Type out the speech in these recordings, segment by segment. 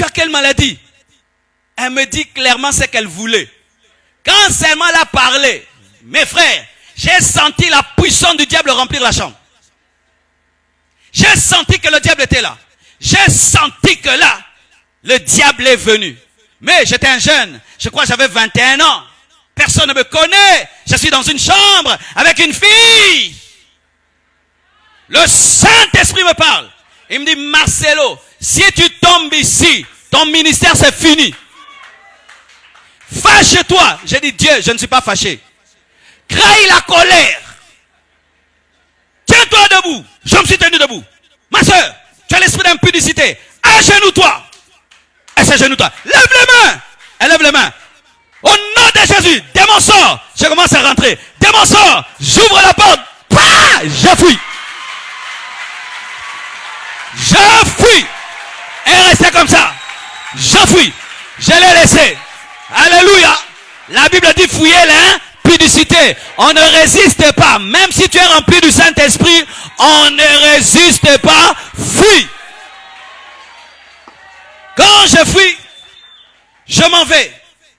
tu as quelle maladie? Elle me dit clairement ce qu'elle voulait. Quand seulement elle a parlé, mes frères, j'ai senti la puissance du diable remplir la chambre. J'ai senti que le diable était là. J'ai senti que là, le diable est venu. Mais j'étais un jeune, je crois que j'avais 21 ans. Personne ne me connaît. Je suis dans une chambre avec une fille. Le Saint-Esprit me parle. Il me dit, Marcelo, si tu tombes ici, ton ministère c'est fini. Fâche-toi. J'ai dit, Dieu, je ne suis pas fâché. Craille la colère. Tiens-toi debout. Je me suis tenu debout. Ma soeur, tu as l'esprit d'impudicité. Agenouille-toi. Elle s'agenouille-toi. Lève les mains. Elle lève les mains. Au nom de Jésus, démon sort. Je commence à rentrer. Démon sort. J'ouvre la porte. Bah, je fuis. Je fuis. Elle restait comme ça. Je fuis. Je l'ai laissé. Alléluia. La Bible dit fouiller l'impudicité. On ne résiste pas. Même si tu es rempli du Saint-Esprit, on ne résiste pas. Fuis. Quand je fuis, je m'en vais.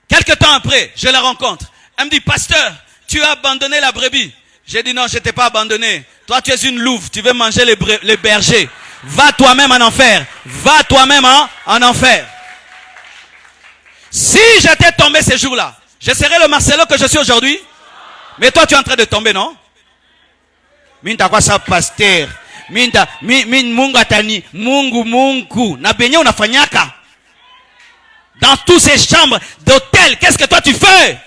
Quelque temps après, je la rencontre. Elle me dit, pasteur, tu as abandonné la brebis. J'ai dit non, je ne t'ai pas abandonné. Toi, tu es une louve, tu veux manger les bergers. Va toi-même en enfer. Va toi-même en enfer. Si j'étais tombé ces jours-là, je serais le Marcelo que je suis aujourd'hui. Mais toi, tu es en train de tomber, non? Minta quoi ça, pasteur? Minta, mungu atani, mungu, na benye unafanyaka. Dans toutes ces chambres d'hôtel, qu'est-ce que toi tu fais?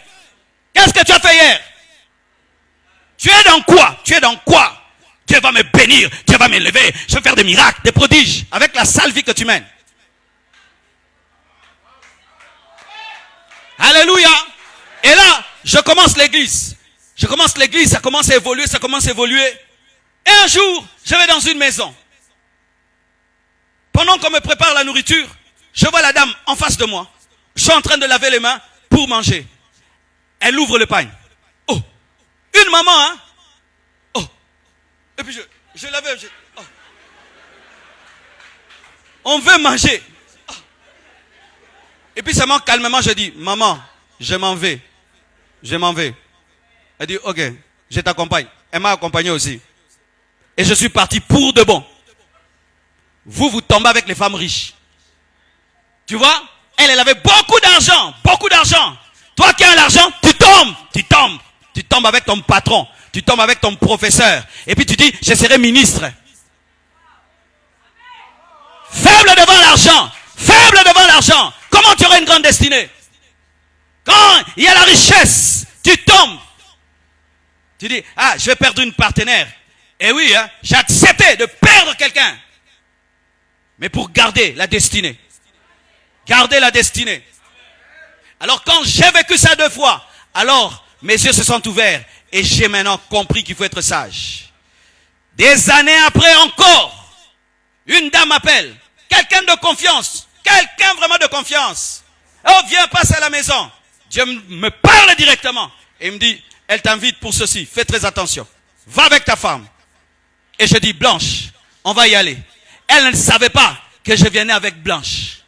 Qu'est-ce que tu as fait hier? Tu es dans quoi? Tu es dans quoi? Dieu va me bénir, Dieu va m'élever, je vais faire des miracles, des prodiges, avec la sale vie que tu mènes. Alléluia. Et là, je commence l'église. Ça commence à évoluer, Et un jour, je vais dans une maison. Pendant qu'on me prépare la nourriture, je vois la dame en face de moi. Je suis en train de laver les mains pour manger. Elle ouvre le pagne. Oh, une maman, hein? Oh, et puis je lavais. Oh. On veut manger. Oh. Et puis seulement calmement, je dis, maman, je m'en vais. Elle dit, ok, je t'accompagne. Elle m'a accompagné aussi. Et je suis parti pour de bon. Vous tombez avec les femmes riches. Tu vois? Elle avait beaucoup d'argent. Toi qui as l'argent, tu tombes avec ton patron. Tu tombes avec ton professeur. Et puis tu dis, je serai ministre. Faible devant l'argent. Comment tu auras une grande destinée? Quand il y a la richesse, tu tombes. Tu dis, ah, je vais perdre une partenaire. Et oui, hein, j'ai accepté de perdre quelqu'un. Mais pour garder la destinée. Alors quand j'ai vécu ça 2 fois, alors mes yeux se sont ouverts et j'ai maintenant compris qu'il faut être sage. Des années après encore, une dame m'appelle, quelqu'un de confiance, quelqu'un vraiment de confiance. Oh, viens, passe à la maison. Dieu me parle directement et me dit, elle t'invite pour ceci, fais très attention. Va avec ta femme. Et je dis, Blanche, on va y aller. Elle ne savait pas que je venais avec Blanche.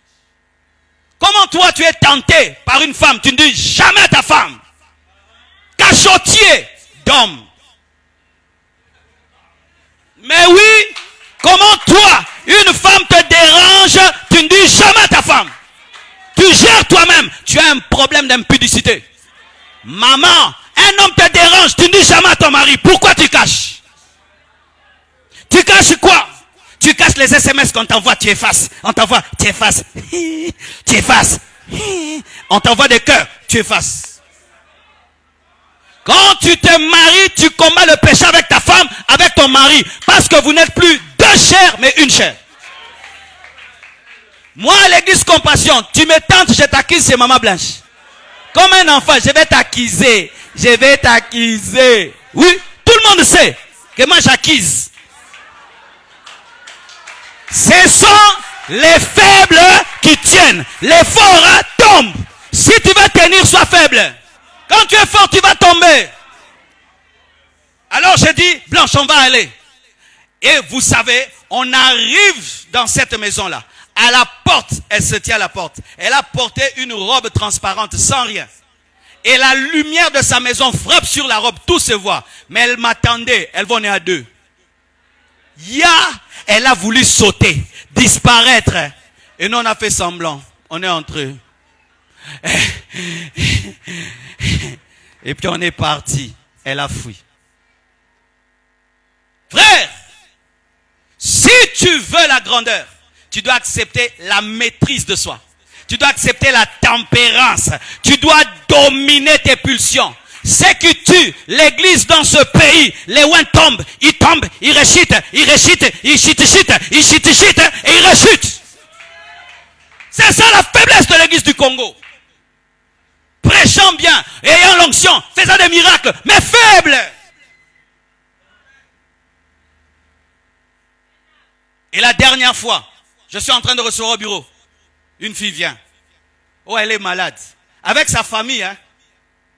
Comment toi tu es tenté par une femme, tu ne dis jamais à ta femme. Cachotier d'homme. Mais oui, comment toi, une femme te dérange, tu ne dis jamais à ta femme. Tu gères toi-même, tu as un problème d'impudicité. Maman, un homme te dérange, tu ne dis jamais à ton mari. Pourquoi tu caches? Tu caches quoi? Tu caches les SMS qu'on t'envoie, tu effaces. On t'envoie, tu effaces. Tu effaces. On t'envoie des cœurs, tu effaces. Quand tu te maries, tu combats le péché avec ta femme, avec ton mari. Parce que vous n'êtes plus 2 chairs, mais une chair. Moi, à l'église Compassion, tu me tentes, je t'acquise, c'est Maman Blanche. Comme un enfant, je vais t'acquiser. Oui, tout le monde sait que moi j'acquise. Ce sont les faibles qui tiennent. Les forts tombent. Si tu veux tenir, sois faible. Quand tu es fort, tu vas tomber. Alors je dis, Blanche, on va aller. Et vous savez, on arrive dans cette maison-là. À la porte, elle se tient à la porte. Elle a porté une robe transparente, sans rien. Et la lumière de sa maison frappe sur la robe, tout se voit. Mais elle m'attendait, elle venait à deux. Elle a voulu sauter, disparaître. Et nous, on a fait semblant. On est entre eux. Et puis on est parti. Elle a fui. Frère, si tu veux la grandeur, tu dois accepter la maîtrise de soi. Tu dois accepter la tempérance. Tu dois dominer tes pulsions. Ce qui tue l'église dans ce pays, les ouins tombent, ils rechutent, ils chutent, et ils rechutent. C'est ça la faiblesse de l'église du Congo. Prêchant bien, ayant l'onction, faisant des miracles, mais faible. Et la dernière fois, je suis en train de recevoir au bureau. Une fille vient. Oh, elle est malade. Avec sa famille, hein,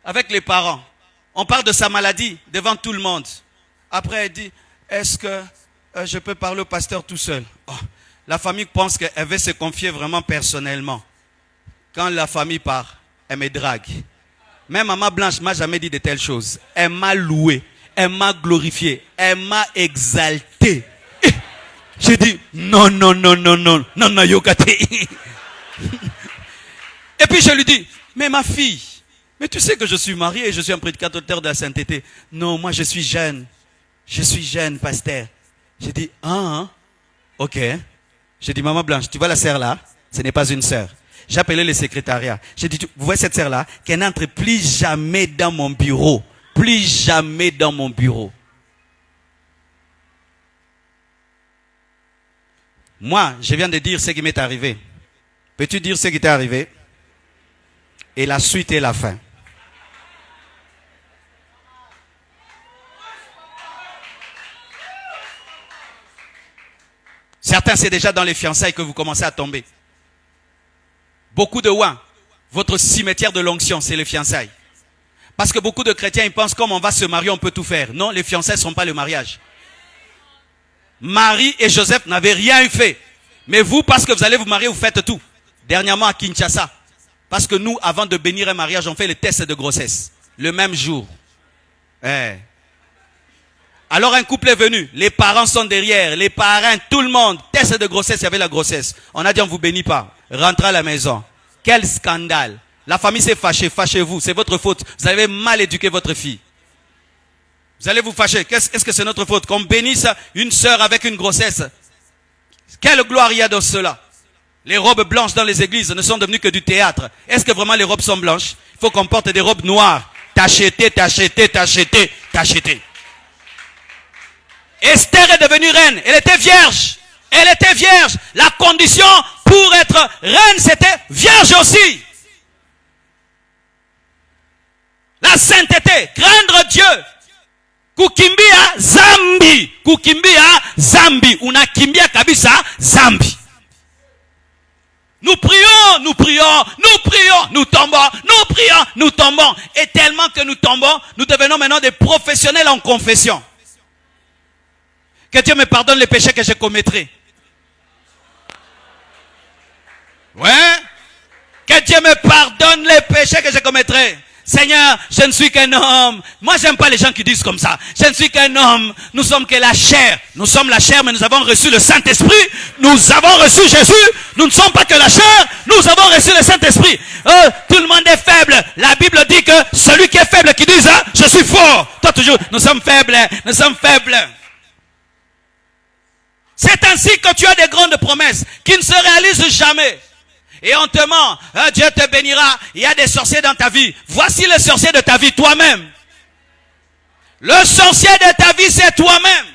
avec les parents. On parle de sa maladie devant tout le monde. Après, elle dit, est-ce que je peux parler au pasteur tout seul? Oh, la famille pense qu'elle veut se confier vraiment personnellement. Quand la famille part, elle me drague. Même Maman Blanche m'a jamais dit de telles choses. Elle m'a loué, elle m'a glorifié, elle m'a exalté. J'ai dit, non, Yokate. Et puis je lui dis, mais ma fille, mais tu sais que je suis marié et je suis un prédicateur de la sainteté. Non, moi je suis jeune, pasteur. J'ai dit, ok. J'ai dit, Maman Blanche, tu vois la sœur là? Ce n'est pas une sœur. J'ai appelé le secrétariat. J'ai dit, vous voyez cette sœur là? Qu'elle n'entre plus jamais dans mon bureau. Plus jamais dans mon bureau. Moi, je viens de dire ce qui m'est arrivé. Peux-tu dire ce qui t'est arrivé? Et la suite et la fin. Certains, c'est déjà dans les fiançailles que vous commencez à tomber. Beaucoup de ouins, votre cimetière de l'onction, c'est les fiançailles. Parce que beaucoup de chrétiens, ils pensent comme on va se marier, on peut tout faire. Non, les fiançailles ne sont pas le mariage. Marie et Joseph n'avaient rien fait. Mais vous, parce que vous allez vous marier, vous faites tout. Dernièrement à Kinshasa. Parce que nous, avant de bénir un mariage, on fait les tests de grossesse. Le même jour. Alors un couple est venu. Les parents sont derrière. Les parrains, tout le monde. Test de grossesse, il y avait la grossesse. On a dit on ne vous bénit pas. Rentrez à la maison. Quel scandale. La famille s'est fâchée. Fâchez-vous. C'est votre faute. Vous avez mal éduqué votre fille. Vous allez vous fâcher. Est-ce que c'est notre faute qu'on bénisse une sœur avec une grossesse? Quelle gloire il y a dans cela? Les robes blanches dans les églises ne sont devenues que du théâtre. Est-ce que vraiment les robes sont blanches? Il faut qu'on porte des robes noires. Tachetées. Esther est devenue reine. Elle était vierge. La condition pour être reine, c'était vierge aussi. La sainteté, craindre Dieu. Kukimbia zambi. Unakimbia kabisa zambi. Nous prions, nous tombons. Et tellement que nous tombons, nous devenons maintenant des professionnels en confession. Que Dieu me pardonne les péchés que je commettrai. Ouais. Que Dieu me pardonne les péchés que je commettrai. Seigneur, je ne suis qu'un homme. Moi, j'aime pas les gens qui disent comme ça. Je ne suis qu'un homme. Nous sommes que la chair. Nous sommes la chair, mais nous avons reçu le Saint-Esprit. Nous avons reçu Jésus. Nous ne sommes pas que la chair. Nous avons reçu le Saint-Esprit. Tout le monde est faible. La Bible dit que celui qui est faible, qui dit ça, je suis fort. Toi toujours, nous sommes faibles. C'est ainsi que tu as des grandes promesses qui ne se réalisent jamais. Et on te ment, Dieu te bénira, il y a des sorciers dans ta vie. Voici le sorcier de ta vie, toi-même. Le sorcier de ta vie, c'est toi-même.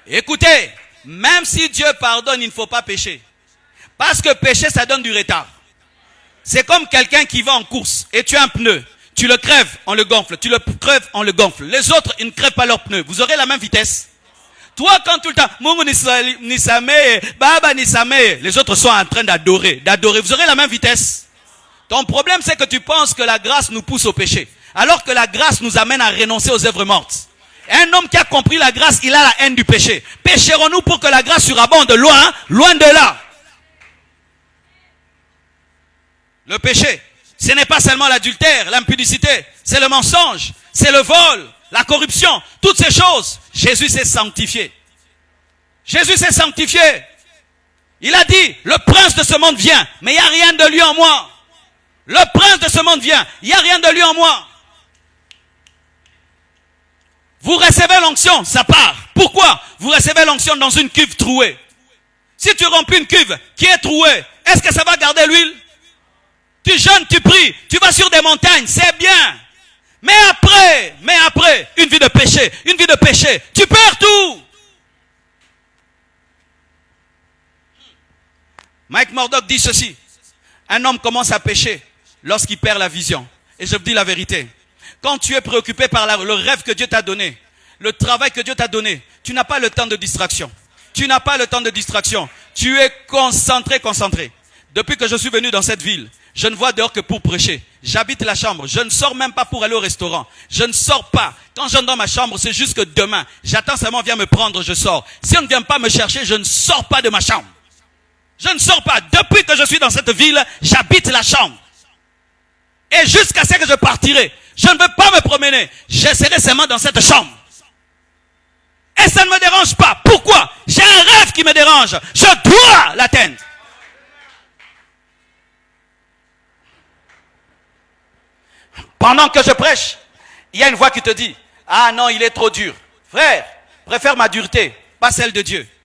Écoutez, même si Dieu pardonne, il ne faut pas pécher. Parce que pécher, ça donne du retard. C'est comme quelqu'un qui va en course et tu as un pneu. Tu le crèves, on le gonfle. Tu le crèves, on le gonfle. Les autres, ils ne crèvent pas leurs pneus. Vous aurez la même vitesse. Toi, quand tout le temps, Mungu nisame, Baba nisame, les autres sont en train d'adorer. Vous aurez la même vitesse. Ton problème, c'est que tu penses que la grâce nous pousse au péché. Alors que la grâce nous amène à renoncer aux œuvres mortes. Un homme qui a compris la grâce, il a la haine du péché. Pécherons-nous pour que la grâce surabonde? Loin, loin de là. Le péché, ce n'est pas seulement l'adultère, l'impudicité, c'est le mensonge, c'est le vol, la corruption, toutes ces choses. Jésus s'est sanctifié. Jésus s'est sanctifié. Il a dit, le prince de ce monde vient, mais il n'y a rien de lui en moi. Le prince de ce monde vient, il n'y a rien de lui en moi. Vous recevez l'onction, ça part. Pourquoi? Vous recevez l'onction dans une cuve trouée. Si tu remplis une cuve qui est trouée, est-ce que ça va garder l'huile? Tu jeûnes, tu pries, tu vas sur des montagnes, c'est bien. Mais après, une vie de péché, tu perds tout. Mike Murdock dit ceci. Un homme commence à pécher lorsqu'il perd la vision. Et je vous dis la vérité. Quand tu es préoccupé par le rêve que Dieu t'a donné, le travail que Dieu t'a donné, tu n'as pas le temps de distraction. Tu n'as pas le temps de distraction. Tu es concentré. Depuis que je suis venu dans cette ville, je ne vois dehors que pour prêcher. J'habite la chambre. Je ne sors même pas pour aller au restaurant. Je ne sors pas. Quand j'entre dans ma chambre, c'est juste que demain, j'attends seulement, viens me prendre, je sors. Si on ne vient pas me chercher, je ne sors pas de ma chambre. Je ne sors pas. Depuis que je suis dans cette ville, j'habite la chambre. Et jusqu'à ce que je partirai, je ne veux pas me promener. Je serai seulement dans cette chambre. Et ça ne me dérange pas. Pourquoi? J'ai un rêve qui me dérange. Je dois l'atteindre. Pendant que je prêche, il y a une voix qui te dit, ah non, il est trop dur. Frère, préfère ma dureté, pas celle de Dieu.